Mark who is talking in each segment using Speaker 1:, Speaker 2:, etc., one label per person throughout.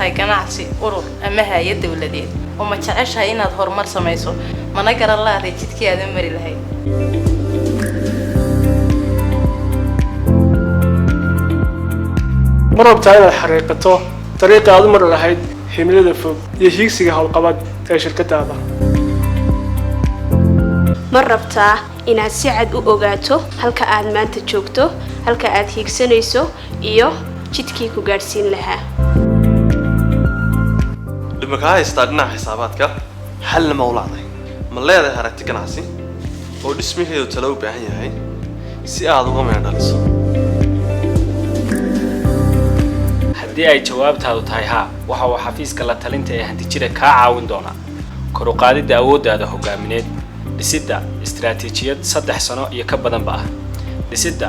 Speaker 1: tahay ganacsi urur ama hay'ad dawladeed oo ma jeceshahay inaad horumar samayso mana garan la jidkii aad mari lahayd
Speaker 2: marabtaa inaad xariiqato طريقة aad mar lahayd himilada fog iyo higsiga hawlqabad ee shirkadaada
Speaker 3: marabtaa inaad si cad u ogaato halka aad maanta joogto halka aad higsanayso iyo jidkii ku gaarsiin lahaa
Speaker 4: dhimaka haysta dhinaca xisaabaadka xal ma ulaaday ma leedahay aragti ganacsi oo dhismaheedu talo u baahan yahay si aad uga meel dhaliso
Speaker 5: haddii ay jawaabtaadu tahay haa waxa uu xafiiska la talinta ee Hantijire ka caawin doona kor u qaadida awooddaada hogaamineed dhisidda istiraatiijiyad 3 sano iyo ka badan ba dhisidda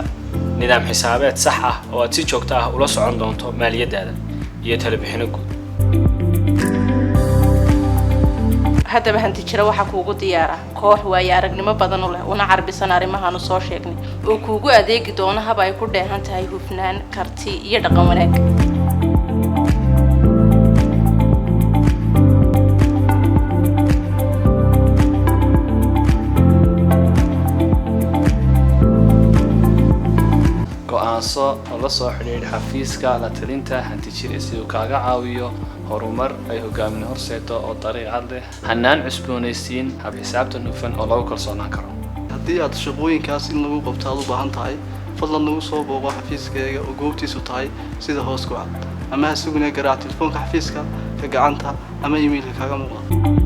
Speaker 5: nidaam xisaabeed sax ah oo aad si joogto ah ula socon doonto maaliyadaada iyo talabixino guud
Speaker 1: haddaba Hantijire waxa kuugu diyaara koox waaya aragnimo badan u leh una carbisan arimahan soo sheegnay oo kuugu adeegi doona hab ay ku dheehan tahay hufnaan karti iyo dhaqan wanaag
Speaker 5: la soo xiriir xafiiska la talinta Hantijire si uu kaaga caawiyo horumar ay hogaamin horseedo oo dariiqad leh hanaan cusboonaysiin hab xisaabtan hufan oo lagu kalsoonaan karo
Speaker 6: haddii aad shaqooyinkaas in lagu qabto aad u baahan tahay fadlan nagu soo booqo xafiiskayga oo goobtiisu tahay sida hoos ku cad ama ha sugna garaac telefoonka xafiiska ka gacanta ama emailka kaaga muuqda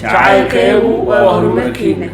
Speaker 7: تعال كيبو وهرمكينا